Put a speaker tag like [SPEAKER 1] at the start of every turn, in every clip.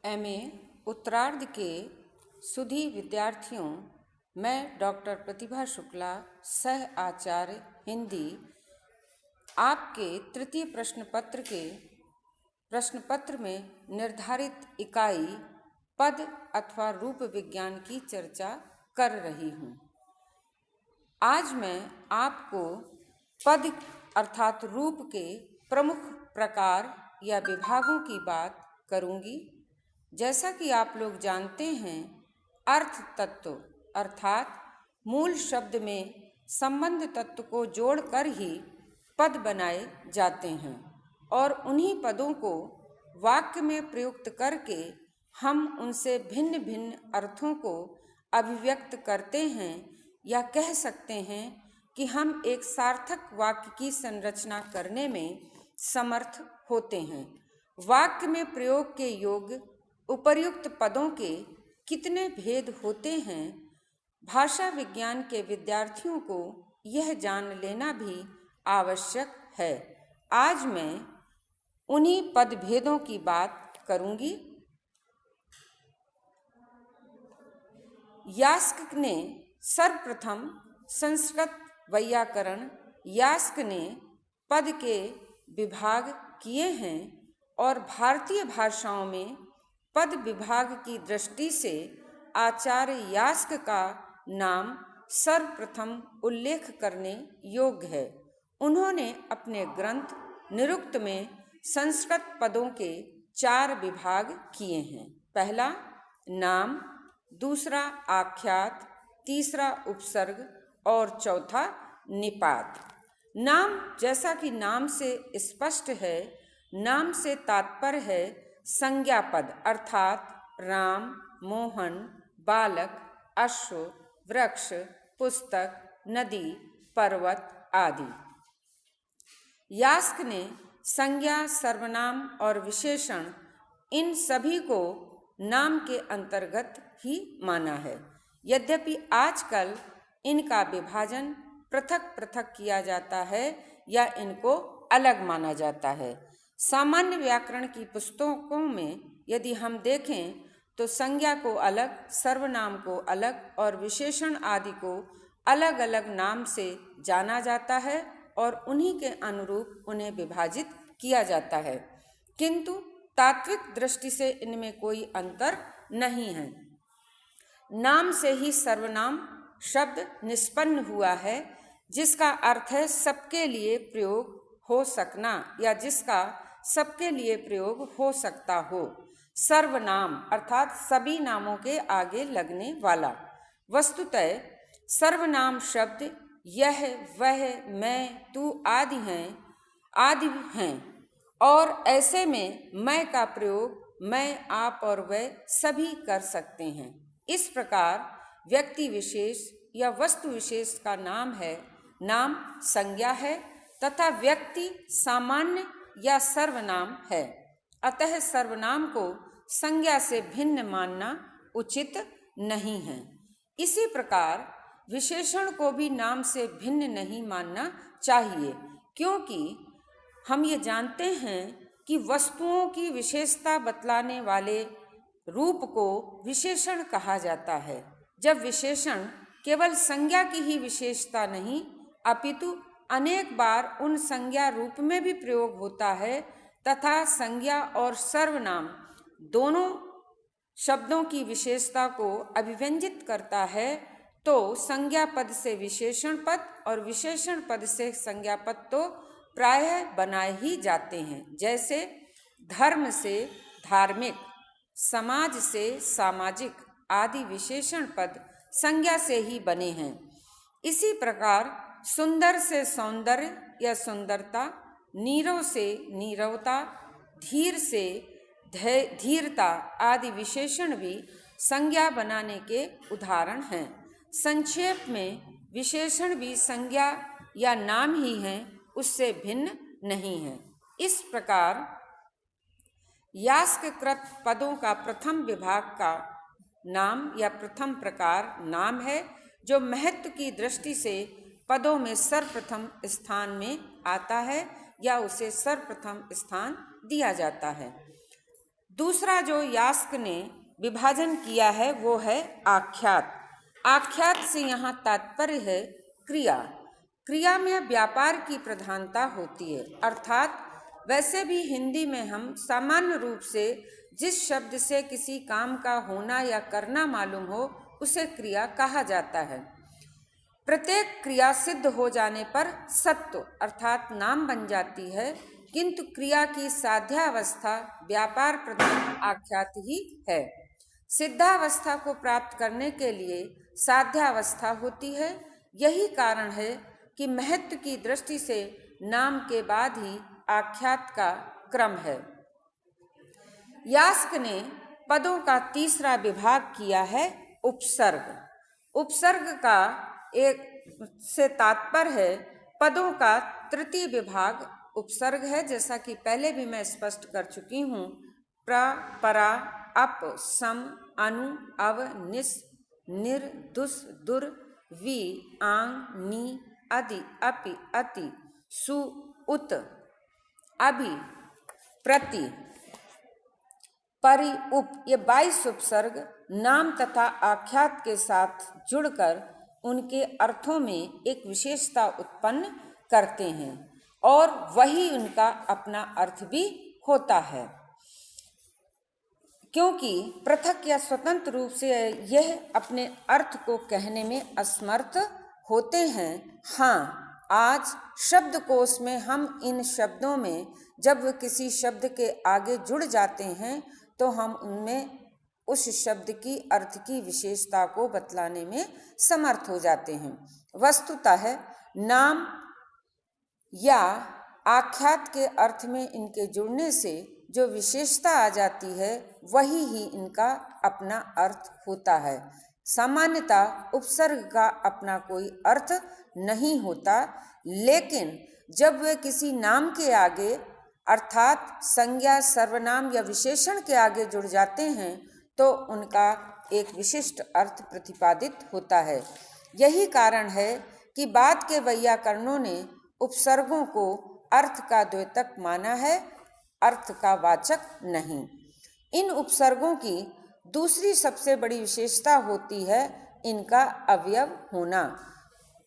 [SPEAKER 1] MA उत्तरार्ध के सुधी विद्यार्थियों, मैं डॉक्टर प्रतिभा शुक्ला, सह आचार्य हिंदी, आपके तृतीय प्रश्न पत्र में निर्धारित इकाई पद अथवा रूप विज्ञान की चर्चा कर रही हूँ। आज मैं आपको पद अर्थात रूप के प्रमुख प्रकार या विभागों की बात करूँगी। जैसा कि आप लोग जानते हैं, अर्थ तत्व अर्थात मूल शब्द में संबंध तत्व को जोड़कर ही पद बनाए जाते हैं और उन्हीं पदों को वाक्य में प्रयुक्त करके हम उनसे भिन्न भिन्न अर्थों को अभिव्यक्त करते हैं या कह सकते हैं कि हम एक सार्थक वाक्य की संरचना करने में समर्थ होते हैं। वाक्य में प्रयोग के योग्य उपर्युक्त पदों के कितने भेद होते हैं, भाषा विज्ञान के विद्यार्थियों को यह जान लेना भी आवश्यक है। आज मैं उन्हीं पद भेदों की बात करूंगी। यास्क ने सर्वप्रथम संस्कृत वैयाकरण यास्क ने पद के विभाग किए हैं और भारतीय भाषाओं में पद विभाग की दृष्टि से आचार्य यास्क का नाम सर्वप्रथम उल्लेख करने योग्य है। उन्होंने अपने ग्रंथ निरुक्त में संस्कृत पदों के 4 विभाग किए हैं। पहला नाम, दूसरा आख्यात, तीसरा उपसर्ग और चौथा निपात। नाम, जैसा कि नाम से स्पष्ट है, नाम से तात्पर्य है संज्ञा पद अर्थात राम, मोहन, बालक, अश्व, वृक्ष, पुस्तक, नदी, पर्वत आदि। यास्क ने संज्ञा, सर्वनाम और विशेषण इन सभी को नाम के अंतर्गत ही माना है। यद्यपि आजकल इनका विभाजन पृथक पृथक किया जाता है या इनको अलग माना जाता है। सामान्य व्याकरण की पुस्तकों में यदि हम देखें तो संज्ञा को अलग, सर्वनाम को अलग और विशेषण आदि को अलग अलग नाम से जाना जाता है और उन्हीं के अनुरूप उन्हें विभाजित किया जाता है, किंतु तात्विक दृष्टि से इनमें कोई अंतर नहीं है। नाम से ही सर्वनाम शब्द निष्पन्न हुआ है, जिसका अर्थ है सबके लिए प्रयोग हो सकना या जिसका सबके लिए प्रयोग हो सकता हो। सर्वनाम अर्थात सभी नामों के आगे लगने वाला। वस्तुतः सर्वनाम शब्द यह, वह, मैं, तू आदि हैं और ऐसे में मैं का प्रयोग मैं, आप और वह सभी कर सकते हैं। इस प्रकार व्यक्ति विशेष या वस्तु विशेष का नाम है, नाम संज्ञा है तथा व्यक्ति सामान्य या सर्वनाम है। अतः सर्वनाम को संज्ञा से भिन्न मानना उचित नहीं है। इसी प्रकार विशेषण को भी नाम से भिन्न नहीं मानना चाहिए, क्योंकि हम ये जानते हैं कि वस्तुओं की विशेषता बतलाने वाले रूप को विशेषण कहा जाता है, जब विशेषण केवल संज्ञा की ही विशेषता नहीं अपितु अनेक बार उन संज्ञा रूप में भी प्रयोग होता है तथा संज्ञा और सर्वनाम दोनों शब्दों की विशेषता को अभिव्यंजित करता है, तो संज्ञा पद से विशेषण पद और विशेषण पद से संज्ञा पद तो प्रायः बनाए ही जाते हैं। जैसे धर्म से धार्मिक, समाज से सामाजिक आदि विशेषण पद संज्ञा से ही बने हैं। इसी प्रकार सुंदर से सौंदर्य या सुंदरता, नीरव से नीरवता, धीर से धीरता आदि विशेषण भी संज्ञा बनाने के उदाहरण हैं। संक्षेप में विशेषण भी संज्ञा या नाम ही हैं, उससे भिन्न नहीं है। इस प्रकार यास्ककृत पदों का प्रथम विभाग का नाम या प्रथम प्रकार नाम है, जो महत्व की दृष्टि से पदों में सर्वप्रथम स्थान में आता है या उसे सर्वप्रथम स्थान दिया जाता है। दूसरा जो यास्क ने विभाजन किया है वो है आख्यात। आख्यात से यहाँ तात्पर्य है क्रिया। क्रिया में व्यापार की प्रधानता होती है, अर्थात वैसे भी हिंदी में हम सामान्य रूप से जिस शब्द से किसी काम का होना या करना मालूम हो उसे क्रिया कहा जाता है। प्रत्येक क्रिया सिद्ध हो जाने पर सत्व अर्थात नाम बन जाती है, किंतु क्रिया की साध्यावस्था व्यापार प्रधान आख्यात ही है। सिद्धावस्था को प्राप्त करने के लिए साध्यावस्था होती है। यही कारण है कि महत्व की दृष्टि से नाम के बाद ही आख्यात का क्रम है। यास्क ने पदों का तीसरा विभाग किया है उपसर्ग। उपसर्ग का एक से तात्पर्य है पदों का तृतीय विभाग उपसर्ग है, जैसा कि पहले भी मैं स्पष्ट कर चुकी हूँ। प्र, परा, अप, सम, अनु, अव, निस, निर, दुस, दुर, वि, आंग, नी, अधि, अपि, अति, सु, उत, अभि, प्रति, परि, उप, ये 22 उपसर्ग नाम तथा आख्यात के साथ जुड़कर उनके अर्थों में एक विशेषता उत्पन्न करते हैं और वही उनका अपना अर्थ भी होता है, क्योंकि पृथक या स्वतंत्र रूप से यह अपने अर्थ को कहने में असमर्थ होते हैं। हाँ, आज शब्दकोश में हम इन शब्दों में जब वे किसी शब्द के आगे जुड़ जाते हैं तो हम उनमें उस शब्द की अर्थ की विशेषता को बतलाने में समर्थ हो जाते हैं। वस्तुतः नाम या आख्यात के अर्थ में इनके जुड़ने से जो विशेषता आ जाती है वही ही इनका अपना अर्थ होता है। सामान्यतः उपसर्ग का अपना कोई अर्थ नहीं होता, लेकिन जब वे किसी नाम के आगे अर्थात संज्ञा, सर्वनाम या विशेषण के आगे जुड़ जाते हैं तो उनका एक विशिष्ट अर्थ प्रतिपादित होता है। यही कारण है कि बाद के वैयाकरणों ने उपसर्गों को अर्थ का द्योतक माना है, अर्थ का वाचक नहीं। इन उपसर्गों की दूसरी सबसे बड़ी विशेषता होती है इनका अवयव होना।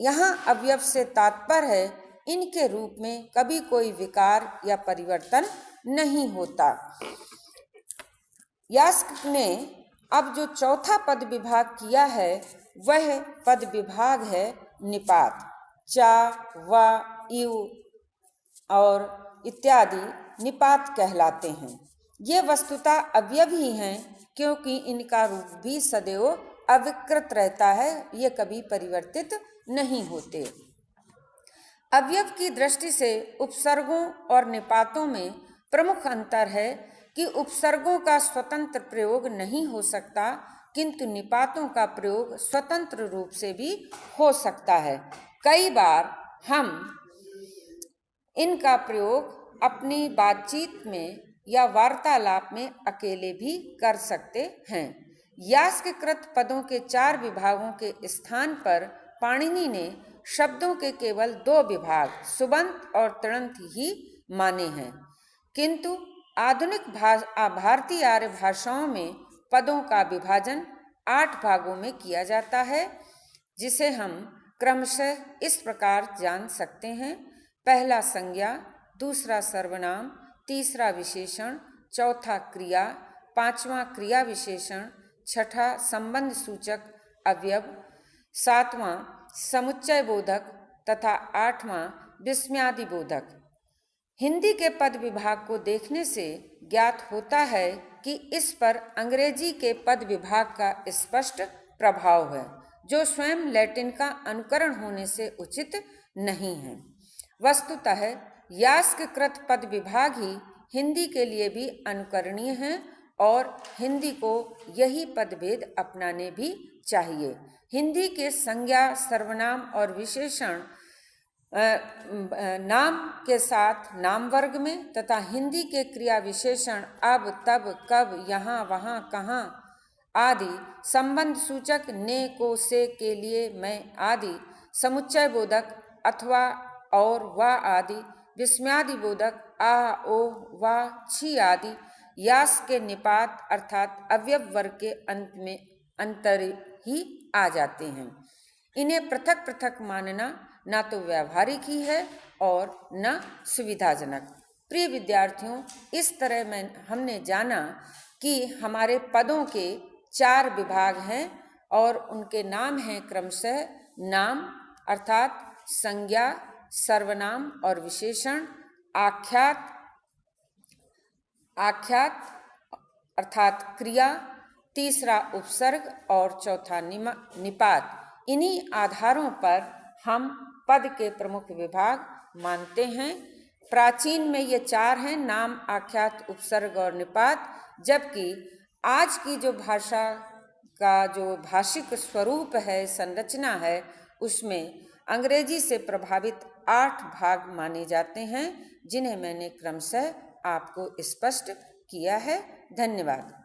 [SPEAKER 1] यहाँ अवयव से तात्पर्य है इनके रूप में कभी कोई विकार या परिवर्तन नहीं होता। यास्क ने अब जो चौथा पद विभाग किया है वह पद विभाग है निपात। चा, वा, इव और इत्यादि निपात कहलाते हैं। ये वस्तुतः अवयव ही हैं, क्योंकि इनका रूप भी सदैव अविकृत रहता है, ये कभी परिवर्तित नहीं होते। अवयव की दृष्टि से उपसर्गों और निपातों में प्रमुख अंतर है कि उपसर्गों का स्वतंत्र प्रयोग नहीं हो सकता, किंतु निपातों का प्रयोग स्वतंत्र रूप से भी हो सकता है। कई बार हम इनका प्रयोग अपनी बातचीत में या वार्तालाप में अकेले भी कर सकते हैं। यास्ककृत पदों के 4 विभागों के स्थान पर पाणिनि ने शब्दों के केवल 2 विभाग सुबंत और तिङन्त ही माने हैं, किंतु आधुनिक भारतीय आर्य भाषाओं में पदों का विभाजन 8 भागों में किया जाता है, जिसे हम क्रमशः इस प्रकार जान सकते हैं। पहला संज्ञा, दूसरा सर्वनाम, तीसरा विशेषण, चौथा क्रिया, पांचवां क्रिया विशेषण, छठा संबंध सूचक अवयव, सातवां समुच्चय बोधक तथा आठवां विस्मयादि बोधक। हिंदी के पद विभाग को देखने से ज्ञात होता है कि इस पर अंग्रेजी के पद विभाग का स्पष्ट प्रभाव है, जो स्वयं लैटिन का अनुकरण होने से उचित नहीं है। वस्तुतः यास्ककृत पद विभाग ही हिंदी के लिए भी अनुकरणीय है और हिंदी को यही पदभेद अपनाने भी चाहिए। हिंदी के संज्ञा, सर्वनाम और विशेषण नाम के साथ नाम वर्ग में तथा हिंदी के क्रिया विशेषण अब, तब, कब, यहाँ, वहाँ, कहाँ आदि, संबंध सूचक ने, को, से, के लिए, मैं आदि, समुच्चय बोधक अथवा, और, वा आदि, विस्मयादि बोधक आ, ओ, वा, छी आदि यास के निपात अर्थात अवयव वर्ग के अंत में अंतर ही आ जाते हैं। इन्हें पृथक पृथक मानना ना तो व्यावहारिक ही है और न सुविधाजनक। प्रिय विद्यार्थियों, इस तरह हमने जाना कि हमारे पदों के 4 विभाग हैं और उनके नाम हैं क्रमशः नाम अर्थात संज्ञा, सर्वनाम और विशेषण, आख्यात अर्थात क्रिया, तीसरा उपसर्ग और चौथा निपात। इन्हीं आधारों पर हम पद के प्रमुख विभाग मानते हैं। प्राचीन में ये 4 हैं, नाम, आख्यात, उपसर्ग और निपात, जबकि आज की जो भाषा का जो भाषिक स्वरूप है, संरचना है, उसमें अंग्रेजी से प्रभावित 8 भाग माने जाते हैं, जिन्हें मैंने क्रमशः आपको स्पष्ट किया है। धन्यवाद।